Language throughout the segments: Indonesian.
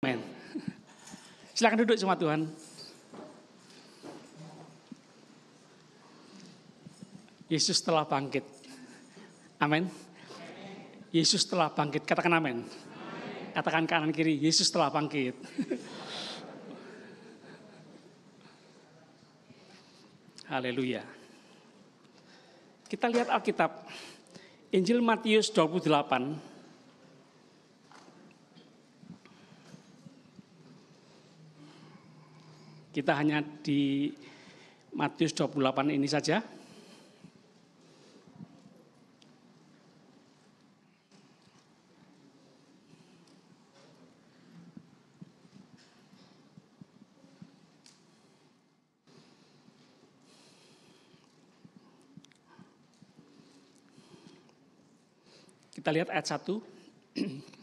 Amin. Silakan duduk semua Tuhan. Yesus telah bangkit. Amin. Yesus telah bangkit. Katakan amin. Katakan kanan kiri, Yesus telah bangkit. Haleluya. Kita lihat Alkitab. Injil Matius 28. Kita hanya di Matius 28 ini saja. Kita lihat ayat 1.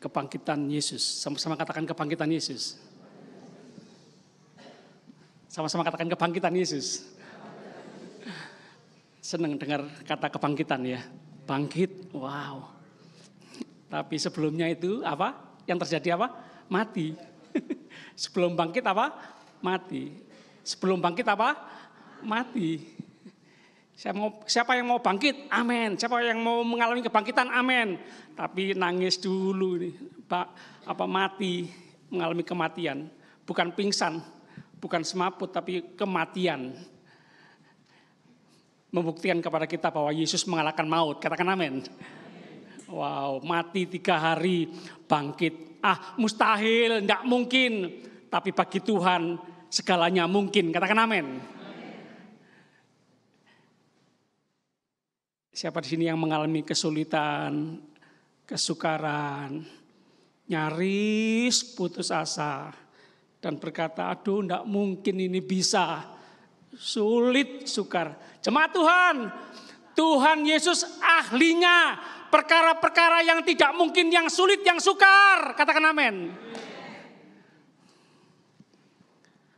Kebangkitan Yesus. Sama-sama katakan kebangkitan Yesus. Sama-sama katakan kebangkitan Yesus. Senang dengar kata kebangkitan ya. Bangkit, wow. Tapi sebelumnya itu apa? Yang terjadi apa? Mati. Sebelum bangkit apa? Mati. Sebelum bangkit apa? Mati. Siapa yang mau bangkit? Amin. Siapa yang mau mengalami kebangkitan? Amin. Tapi nangis dulu nih, mati, mengalami kematian, bukan pingsan, bukan semaput, tapi kematian. Membuktikan kepada kita bahwa Yesus mengalahkan maut. Katakan amin. Wow, mati 3 hari, bangkit. Mustahil, enggak mungkin. Tapi bagi Tuhan segalanya mungkin. Katakan amin. Siapa di sini yang mengalami kesulitan, kesukaran, nyaris putus asa, dan berkata, aduh enggak mungkin ini bisa, sulit, sukar. Jemaat Tuhan, Tuhan Yesus ahlinya, perkara-perkara yang tidak mungkin, yang sulit, yang sukar. Katakan amin.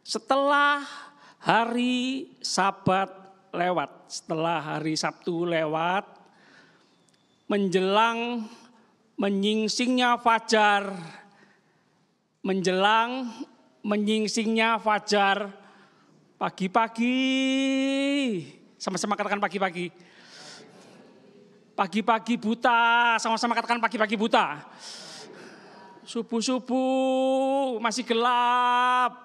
Setelah hari Sabat lewat, setelah hari Sabtu lewat, menjelang menyingsingnya fajar, pagi-pagi, sama-sama katakan pagi-pagi. Pagi-pagi buta, sama-sama katakan pagi-pagi buta. Subuh-subuh masih gelap.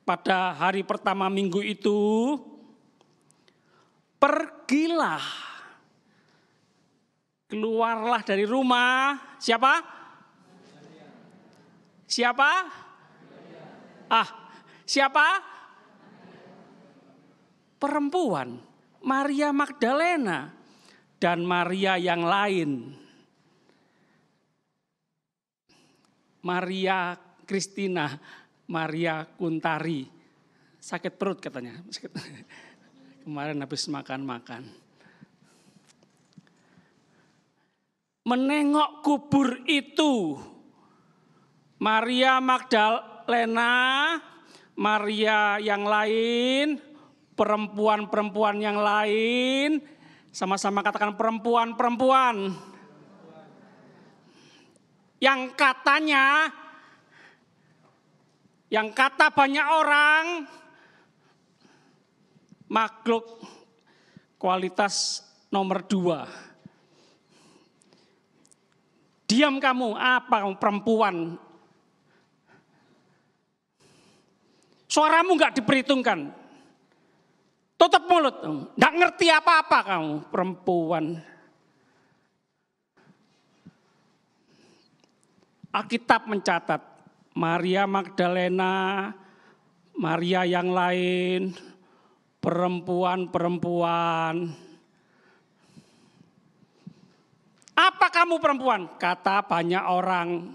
Pada hari pertama minggu itu, pergilah, keluarlah dari rumah. Siapa? Siapa? Siapa? Perempuan, Maria Magdalena dan Maria yang lain. Maria Kristina, Maria Kuntari, sakit perut katanya. Kemarin habis makan-makan. Menengok kubur itu, Maria Magdalena, Maria yang lain, perempuan-perempuan yang lain, sama-sama katakan perempuan-perempuan. Yang kata banyak orang, makhluk kualitas nomor 2. Diam kamu, apa kamu perempuan? Suaramu enggak diperhitungkan. Tutup mulut, enggak ngerti apa-apa kamu perempuan. Alkitab mencatat Maria Magdalena, Maria yang lain, perempuan-perempuan. Apa kamu perempuan? Kata banyak orang,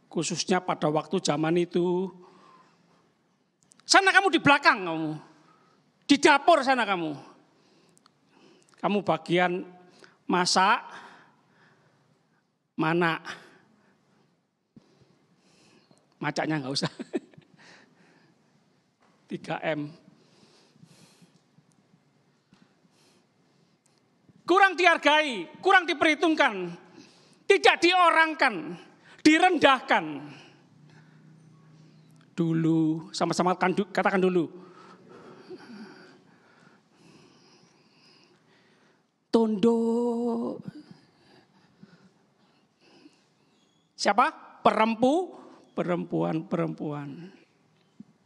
khususnya pada waktu zaman itu. Sana kamu di belakang kamu, di dapur sana kamu. Kamu bagian masak, mana? Macaknya enggak usah. 3M. Kurang dihargai, kurang diperhitungkan. Tidak diorangkan, direndahkan. Dulu, sama-sama katakan dulu. Tondo. Siapa? Perempuan.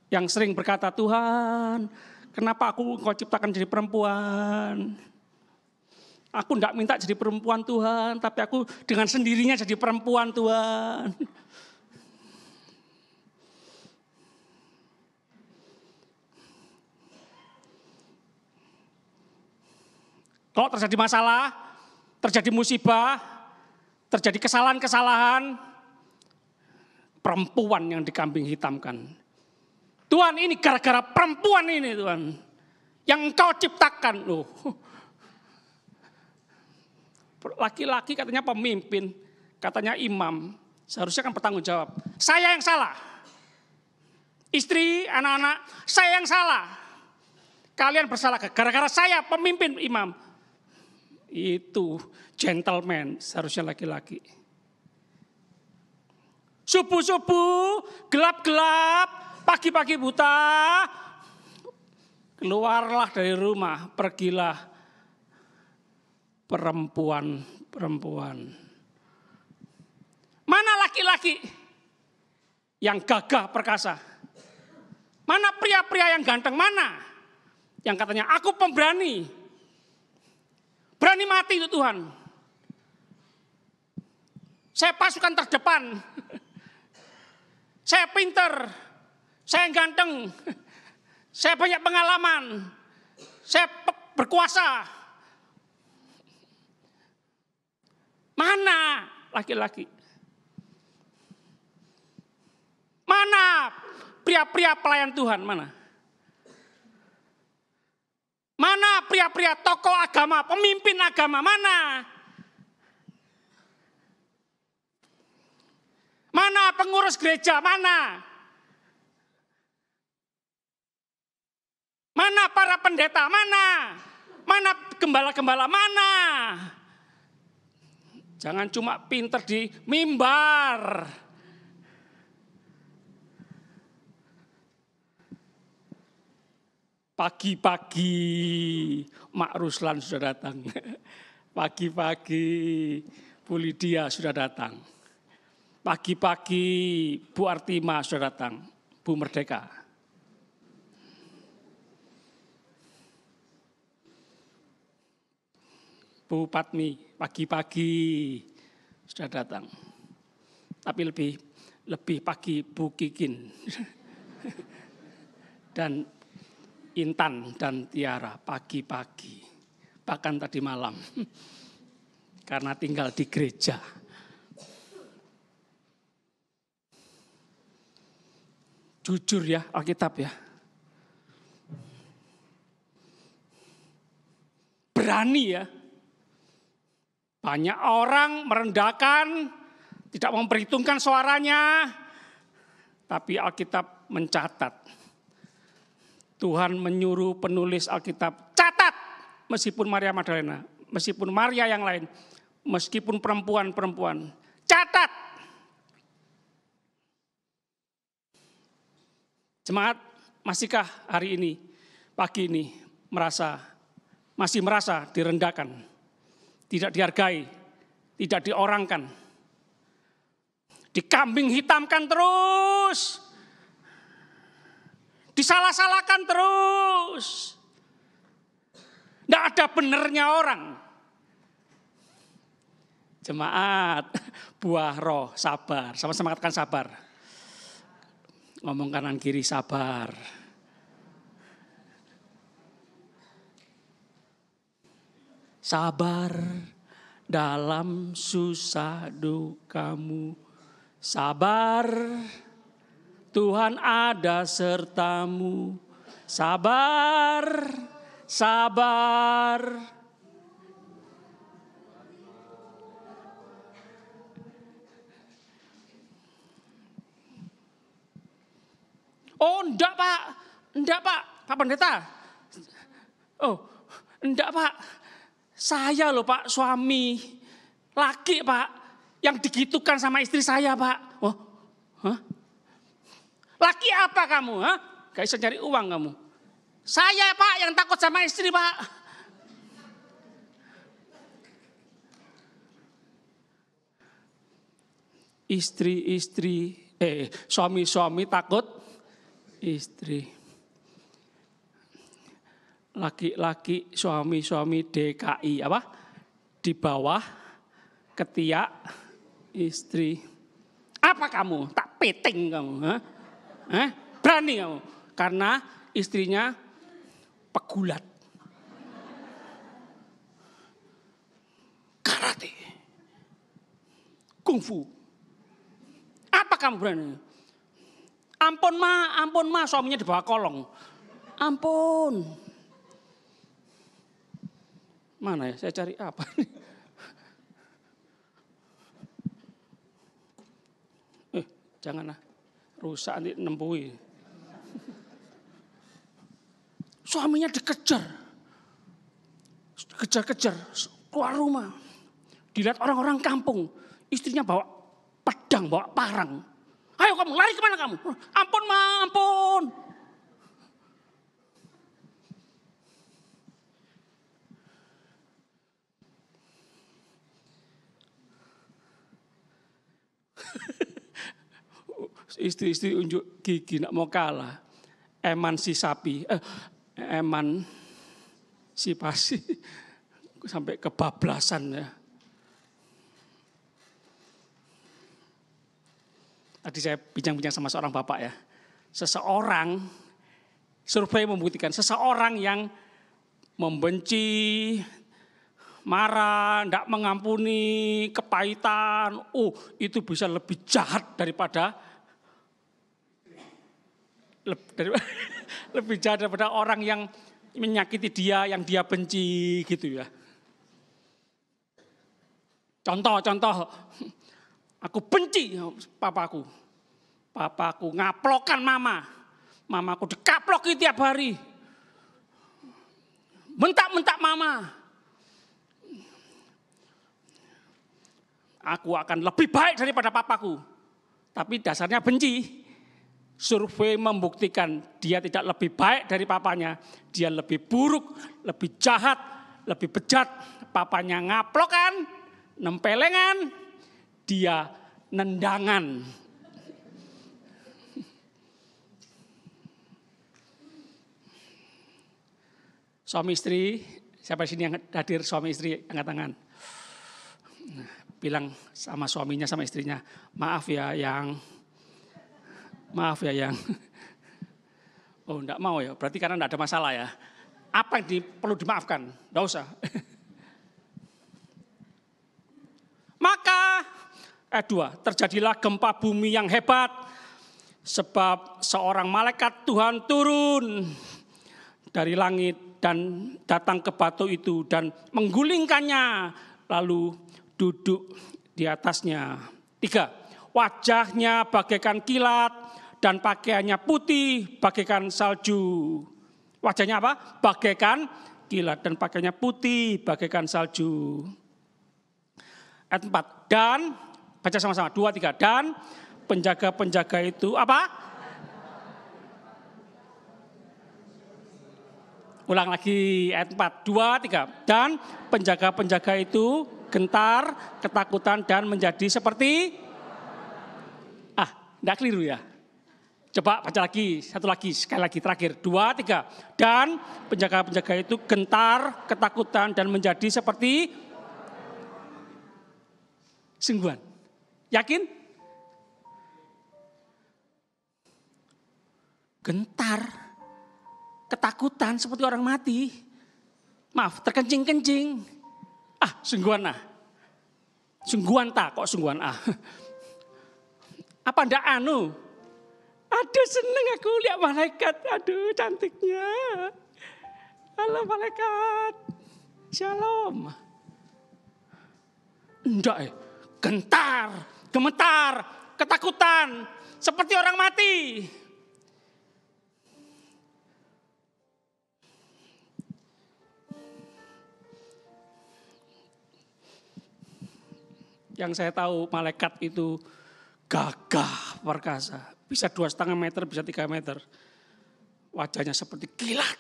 Yang sering berkata, Tuhan, kenapa Kau ciptakan jadi perempuan? Aku tidak minta jadi perempuan Tuhan, tapi aku dengan sendirinya jadi perempuan Tuhan. Kalau terjadi masalah, terjadi musibah, terjadi kesalahan-kesalahan, perempuan yang dikambing hitamkan. Tuhan, ini gara-gara perempuan ini Tuhan, yang Engkau ciptakan. Loh. Laki-laki katanya pemimpin, katanya imam, seharusnya kan bertanggung jawab. Saya yang salah. Istri, anak-anak, saya yang salah. Kalian bersalah gara-gara saya pemimpin imam. Itu gentleman, seharusnya laki-laki. Subuh-subuh, gelap-gelap, pagi-pagi buta, keluarlah dari rumah, pergilah. Perempuan. Mana laki-laki yang gagah perkasa? Mana pria-pria yang ganteng? Mana? Yang katanya, aku pemberani. Berani mati itu Tuhan. Saya pasukan terdepan. Saya pinter. Saya ganteng. Saya banyak pengalaman. Saya berkuasa. Mana laki-laki? Mana pria-pria pelayan Tuhan? Mana? Mana pria-pria tokoh agama, pemimpin agama? Mana? Mana pengurus gereja? Mana? Mana para pendeta? Mana? Mana gembala-gembala? Mana? Jangan cuma pinter di mimbar. Pagi-pagi Mak Ruslan sudah datang. Pagi-pagi Bu Lydia sudah datang. Pagi-pagi Bu Artima sudah datang. Bu Merdeka. Bu Patmi, pagi-pagi sudah datang. Tapi lebih pagi Bu Kikin. Dan Intan dan Tiara pagi-pagi. Bahkan tadi malam. Karena tinggal di gereja. Jujur ya Alkitab ya. Berani ya. Banyak orang merendahkan, tidak memperhitungkan suaranya, tapi Alkitab mencatat. Tuhan menyuruh penulis Alkitab, catat meskipun Maria Magdalena, meskipun Maria yang lain, meskipun perempuan-perempuan, catat. Jemaat, masihkah hari ini, pagi ini masih merasa direndahkan? Tidak dihargai, tidak diorangkan. Dikambing hitamkan terus. Disalah-salahkan terus. Tidak ada benernya orang. Jemaat, buah roh, sabar. Sama-sama katakan sabar. Ngomong kanan kiri sabar. Sabar dalam susah dukamu. Sabar, Tuhan ada sertamu. Sabar, sabar. Oh, enggak Pak Pendeta. Oh, enggak Pak. Saya loh Pak, suami, laki Pak, Yang digitukan sama istri saya, Pak. Oh, hah? Laki apa kamu? Hah? Gak bisa cari uang kamu. Saya, Pak, yang takut sama istri, Pak. Suami-suami takut istri. Laki-laki, suami-suami DKI apa? Di bawah ketiak istri. Apa kamu? Tak peting kamu, hah? Berani kamu? Karena istrinya pegulat. Karate. Kungfu. Apa kamu berani? Ampun ma, suaminya di bawah kolong. Ampun. Mana ya, saya cari apa? Janganlah, rusak nanti nembui. Suaminya dikejar. Kejar-kejar, keluar rumah. Dilihat orang-orang kampung, istrinya bawa pedang, bawa parang. Ayo kamu, lari kemana kamu? Ampun ma, ampun. Istri-istri unjuk gigi nak mau kalah. Emansipasi sampai kebablasan ya. Tadi saya bincang-bincang sama seorang bapak ya. Survei membuktikan seseorang yang membenci, marah, tidak mengampuni, kepahitan, itu bisa lebih jahat daripada orang yang menyakiti dia, yang dia benci gitu ya. Contoh, aku benci papaku. Papaku ngaplokan mamaku dikaploki tiap hari. Mentak-mentak mama. Aku akan lebih baik daripada papaku. Tapi dasarnya benci. Survei membuktikan dia tidak lebih baik dari papanya. Dia lebih buruk, lebih jahat, lebih bejat. Papanya ngaplokan, nempelengan, dia nendangan. Suami istri, siapa di sini yang hadir suami istri, angkat tangan. Bilang sama suaminya, sama istrinya, maaf ya yang. Oh enggak mau ya, berarti karena enggak ada masalah ya. Apa yang perlu dimaafkan? Enggak usah. Maka, 2, terjadilah gempa bumi yang hebat. Sebab seorang malaikat Tuhan turun dari langit dan datang ke batu itu dan menggulingkannya. Lalu duduk di atasnya. 3, wajahnya bagaikan kilat. Dan pakaiannya putih bagaikan salju. Wajahnya apa? Bagaikan kilat dan pakaiannya putih bagaikan salju. Ayat 4. Dan, baca sama-sama, 2, 3. Dan penjaga-penjaga itu apa? Ulang lagi ayat 4. 2, 3. Dan penjaga-penjaga itu gentar, ketakutan dan menjadi seperti enggak keliru ya. Coba baca lagi, satu lagi, sekali lagi, terakhir. 2, 3. Dan penjaga-penjaga itu gentar, ketakutan, dan menjadi seperti sungguhan. Yakin? Gentar, ketakutan seperti orang mati. Maaf, terkencing-kencing. Sungguhan ah. Sungguhan tak, kok sungguhan ah. Apa ndak Aduh seneng aku lihat malaikat, aduh cantiknya. Halo malaikat, shalom. Enggak gentar, gemetar, ketakutan, seperti orang mati. Yang saya tahu malaikat itu gagah perkasa. Bisa 2,5 meter, bisa 3 meter. Wajahnya seperti kilat.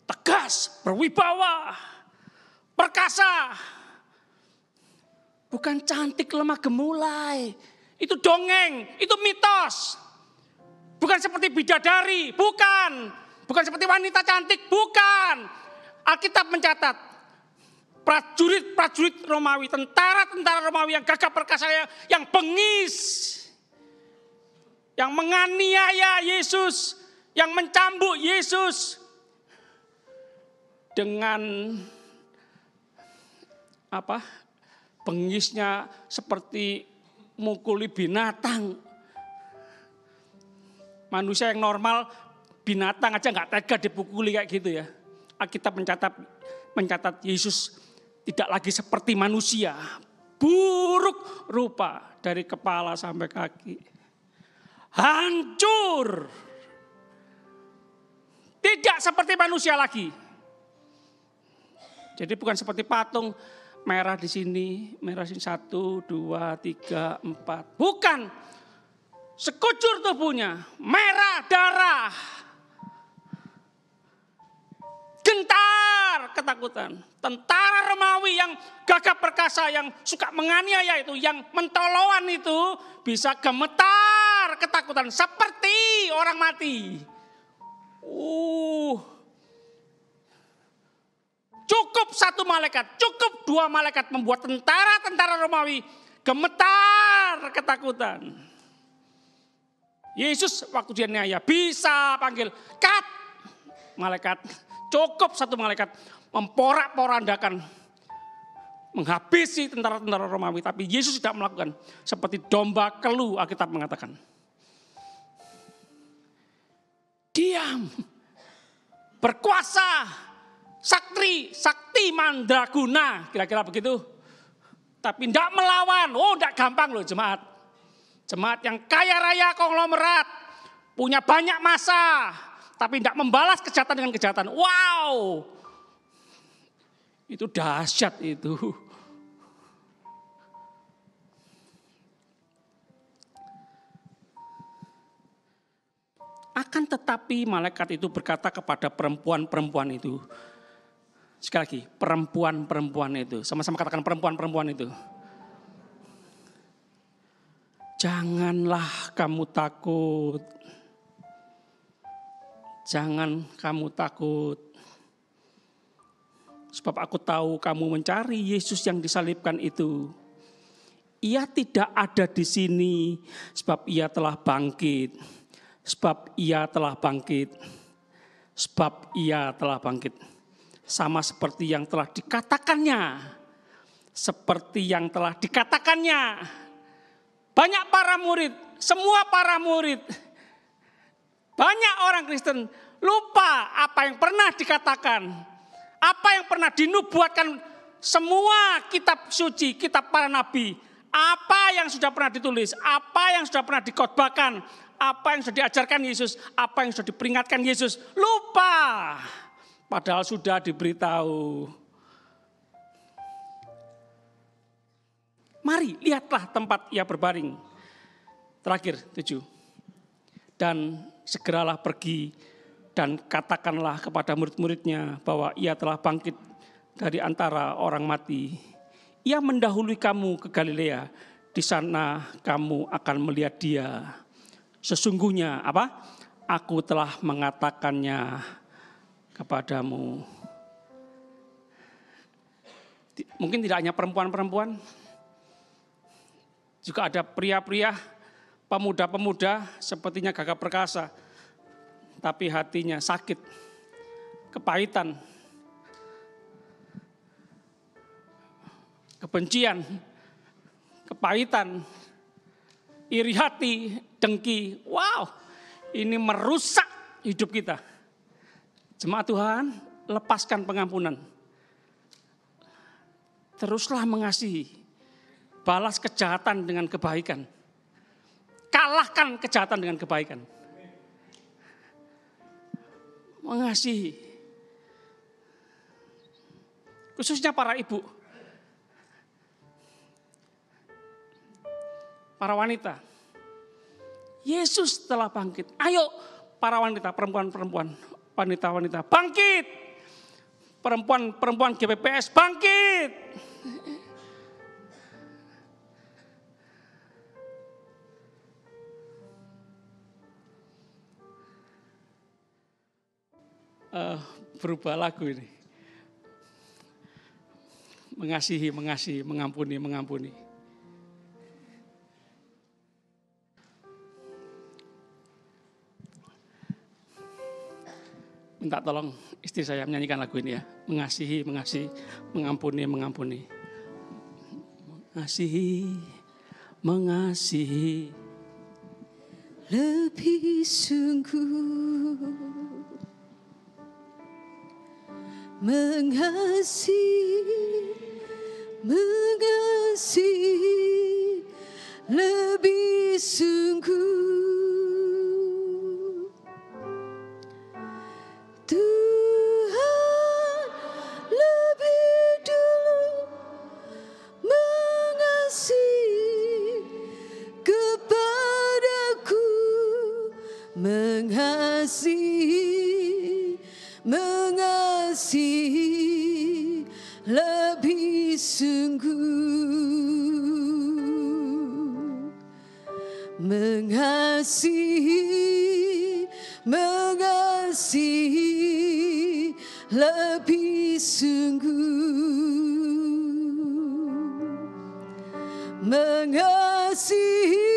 Tegas, berwibawa, perkasa. Bukan cantik lemah gemulai. Itu dongeng, itu mitos. Bukan seperti bidadari, bukan. Bukan seperti wanita cantik, bukan. Alkitab mencatat, prajurit-prajurit Romawi, tentara-tentara Romawi yang gagah perkasa, yang bengis, yang menganiaya Yesus, yang mencambuk Yesus dengan bengisnya seperti mukuli binatang. Manusia yang normal, binatang aja nggak tega dipukuli kayak gitu ya. Alkitab mencatat Yesus tidak lagi seperti manusia, buruk rupa dari kepala sampai kaki, hancur, tidak seperti manusia lagi. Jadi bukan seperti patung merah di sini, merah sini 1, 2, 3, 4, bukan. Sekujur tubuhnya merah darah, gentar ketakutan. Tentara Romawi yang gagah perkasa, yang suka menganiaya itu, yang mentoloan itu bisa gemetar ketakutan seperti orang mati. Cukup 1 malaikat, cukup 2 malaikat membuat tentara-tentara Romawi gemetar ketakutan. Yesus waktu dia niaya bisa panggil cut, malaikat. Cukup 1 malaikat memporak-porandakan, menghabisi tentara-tentara Romawi. Tapi Yesus tidak melakukan, seperti domba kelu, Alkitab mengatakan. Diam, berkuasa, sakti mandraguna, kira-kira begitu. Tapi tidak melawan, tidak gampang loh jemaat. Jemaat yang kaya raya konglomerat, punya banyak massa, tapi tidak membalas kejahatan dengan kejahatan. Wow, itu dahsyat itu. Akan tetapi malaikat itu berkata kepada perempuan-perempuan itu. Sekali lagi, perempuan-perempuan itu. Sama-sama katakan perempuan-perempuan itu. Janganlah kamu takut. Jangan kamu takut. Sebab aku tahu kamu mencari Yesus yang disalibkan itu. Ia tidak ada di sini sebab ia telah bangkit. Sebab ia telah bangkit. Sebab ia telah bangkit. Sama seperti yang telah dikatakannya. Seperti yang telah dikatakannya. Banyak para murid, semua para murid, banyak orang Kristen lupa apa yang pernah dikatakan, apa yang pernah dinubuatkan semua kitab suci, kitab para nabi, apa yang sudah pernah ditulis, apa yang sudah pernah dikhotbahkan, apa yang sudah diajarkan Yesus, apa yang sudah diperingatkan Yesus, lupa. Padahal sudah diberitahu. Mari lihatlah tempat ia berbaring. Terakhir 7. Dan segeralah pergi dan katakanlah kepada murid-muridnya bahwa ia telah bangkit dari antara orang mati. Ia mendahului kamu ke Galilea. Di sana kamu akan melihat dia. Sesungguhnya Aku telah mengatakannya kepadamu. Mungkin tidak hanya perempuan-perempuan. Juga ada pria-pria, pemuda-pemuda sepertinya gagah perkasa. Tapi hatinya sakit, kepahitan, kebencian, kepahitan, iri hati, dengki. Wow, ini merusak hidup kita. Jemaat Tuhan, lepaskan pengampunan. Teruslah mengasihi. Balas kejahatan dengan kebaikan. Kalahkan kejahatan dengan kebaikan. Mengasihi. Khususnya para ibu. para wanita. Yesus telah bangkit. Ayo para wanita, perempuan-perempuan, wanita-wanita, bangkit. Perempuan-perempuan GPPS, bangkit. Berubah lagu ini. Mengasihi, mengampuni. Minta tolong istri saya menyanyikan lagu ini ya. Mengasihi, mengampuni. Mengasihi. Lebih sungguh mengasihi lebih sungguh. Tuhan lebih dulu mengasihi kepadaku, mengasihi lebih sungguh, mengasihi lebih sungguh, mengasihi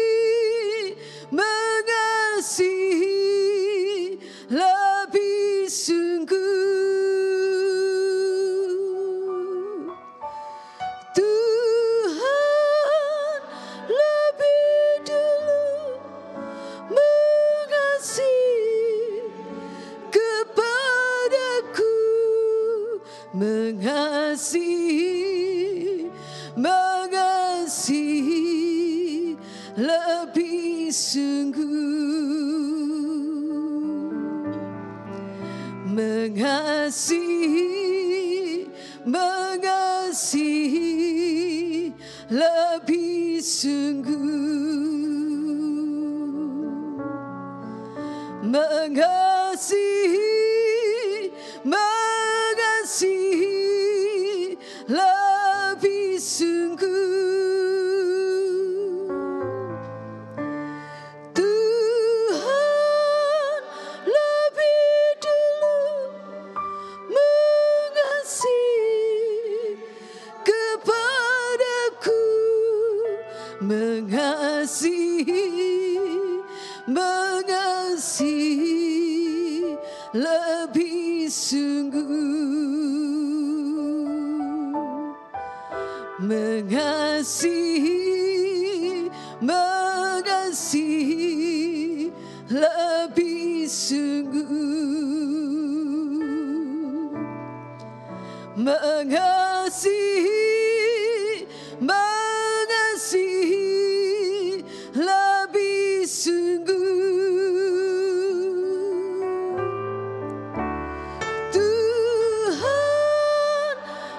lebih sungguh. Tuhan lebih dulu mengasihi kepadaku, mengasihi lebih sungguh, mengasihi lebih sungguh, mengasihi lebih sungguh. Tuhan lebih dulu mengasihi kepadaku, mengasihi lebih sungguh, mengasihi lebih sungguh, mengasihi lebih sungguh. Tuhan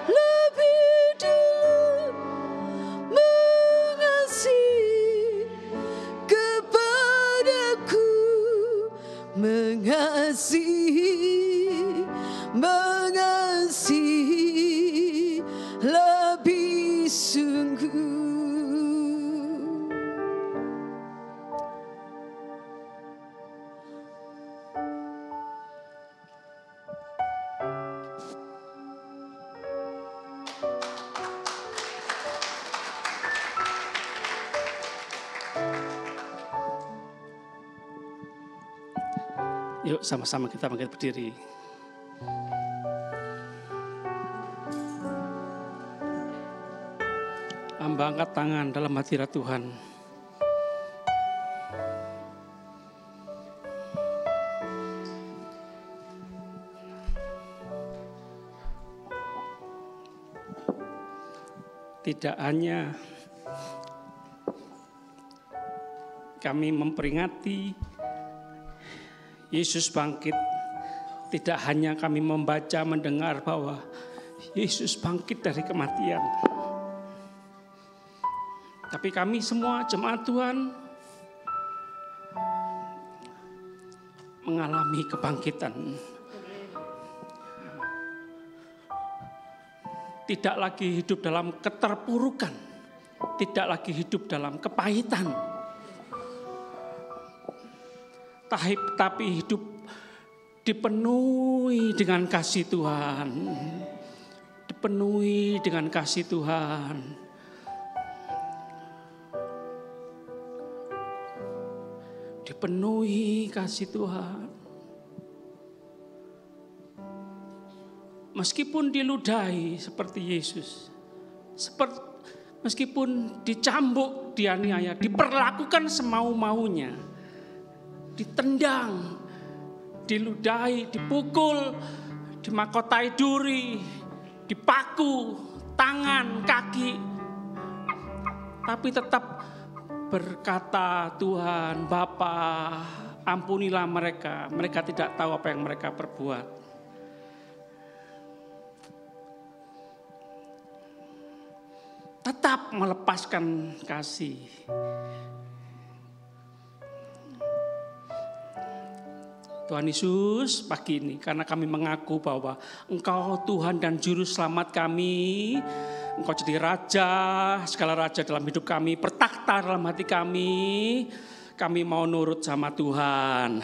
lebih dulu mengasihi kepadaku, mengasihi lebih sungguh. Yuk sama-sama kita bangkit berdiri. Hamba angkat tangan dalam hadirat Tuhan. Tidak hanya kami memperingati Yesus bangkit, tidak hanya kami membaca, mendengar bahwa Yesus bangkit dari kematian. Tapi kami semua jemaat Tuhan mengalami kebangkitan. Tidak lagi hidup dalam keterpurukan, tidak lagi hidup dalam kepahitan, tapi hidup dipenuhi dengan kasih Tuhan, dipenuhi dengan kasih Tuhan. Dipenuhi kasih Tuhan. Meskipun diludahi seperti Yesus, meskipun dicambuk, dianiaya, diperlakukan semau-maunya, ditendang, diludahi, dipukul, dimahkotai duri, dipaku tangan, kaki, tapi tetap berkata, Tuhan, Bapa, ampunilah mereka. Mereka tidak tahu apa yang mereka perbuat. Tetap melepaskan kasih. Tuhan Yesus, pagi ini karena kami mengaku bahwa Engkau Tuhan dan Juru Selamat kami, Engkau jadi Raja, segala Raja dalam hidup kami, bertakhta dalam hati kami mau nurut sama Tuhan.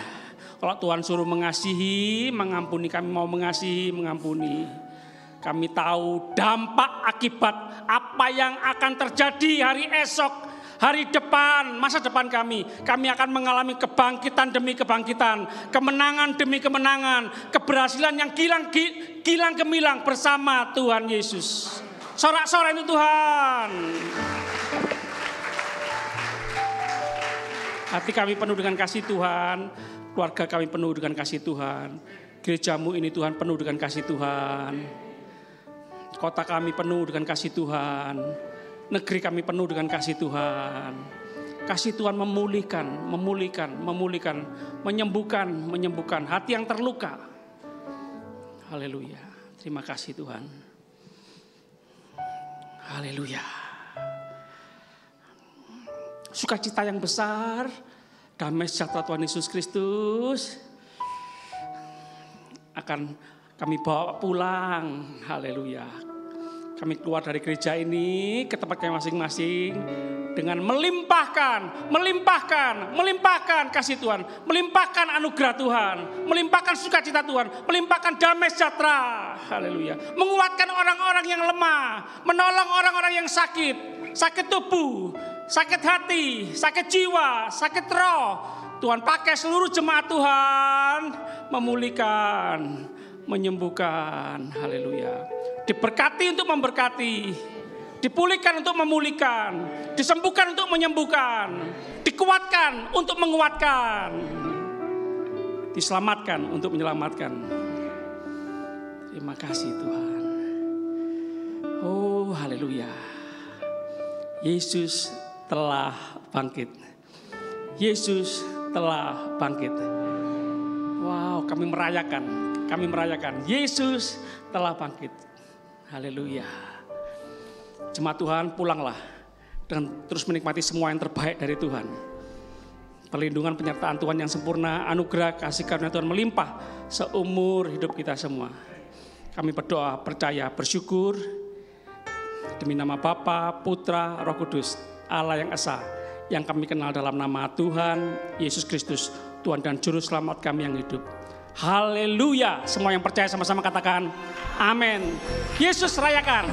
Kalau Tuhan suruh mengasihi, mengampuni, kami mau mengasihi, mengampuni. Kami tahu dampak akibat apa yang akan terjadi hari esok, hari depan, masa depan kami. Kami akan mengalami kebangkitan demi kebangkitan, kemenangan demi kemenangan, keberhasilan yang kilang gemilang bersama Tuhan Yesus. Sorak-sorai itu Tuhan. Hati kami penuh dengan kasih Tuhan, keluarga kami penuh dengan kasih Tuhan, gerejamu ini Tuhan penuh dengan kasih Tuhan. Kota kami penuh dengan kasih Tuhan. Negeri kami penuh dengan kasih Tuhan. Kasih Tuhan memulihkan, menyembuhkan hati yang terluka. Haleluya. Terima kasih Tuhan. Haleluya. Sukacita yang besar, damai sejahtera Tuhan Yesus Kristus akan kami bawa pulang. Haleluya. Kami keluar dari gereja ini ke tempat kami masing-masing dengan melimpahkan kasih Tuhan, melimpahkan anugerah Tuhan, melimpahkan sukacita Tuhan, melimpahkan damai sejahtera. Haleluya. Menguatkan orang-orang yang lemah, menolong orang-orang yang sakit tubuh, sakit hati, sakit jiwa, sakit roh. Tuhan pakai seluruh jemaat Tuhan memulihkan, menyembuhkan. Haleluya. Diberkati untuk memberkati, dipulihkan untuk memulihkan, disembuhkan untuk menyembuhkan, dikuatkan untuk menguatkan, diselamatkan untuk menyelamatkan. Terima kasih Tuhan. Oh haleluya. Yesus telah bangkit. Yesus telah bangkit. Wow, kami merayakan. Yesus telah bangkit. Haleluya. Jemaat Tuhan, pulanglah dan terus menikmati semua yang terbaik dari Tuhan. Perlindungan penyertaan Tuhan yang sempurna, anugerah kasih karunia Tuhan melimpah seumur hidup kita semua. Kami berdoa, percaya, bersyukur demi nama Bapa, Putra, Roh Kudus, Allah yang esa, yang kami kenal dalam nama Tuhan Yesus Kristus, Tuhan dan Juru Selamat kami yang hidup. Haleluya. Semua yang percaya sama-sama katakan amin. Yesus rayakan.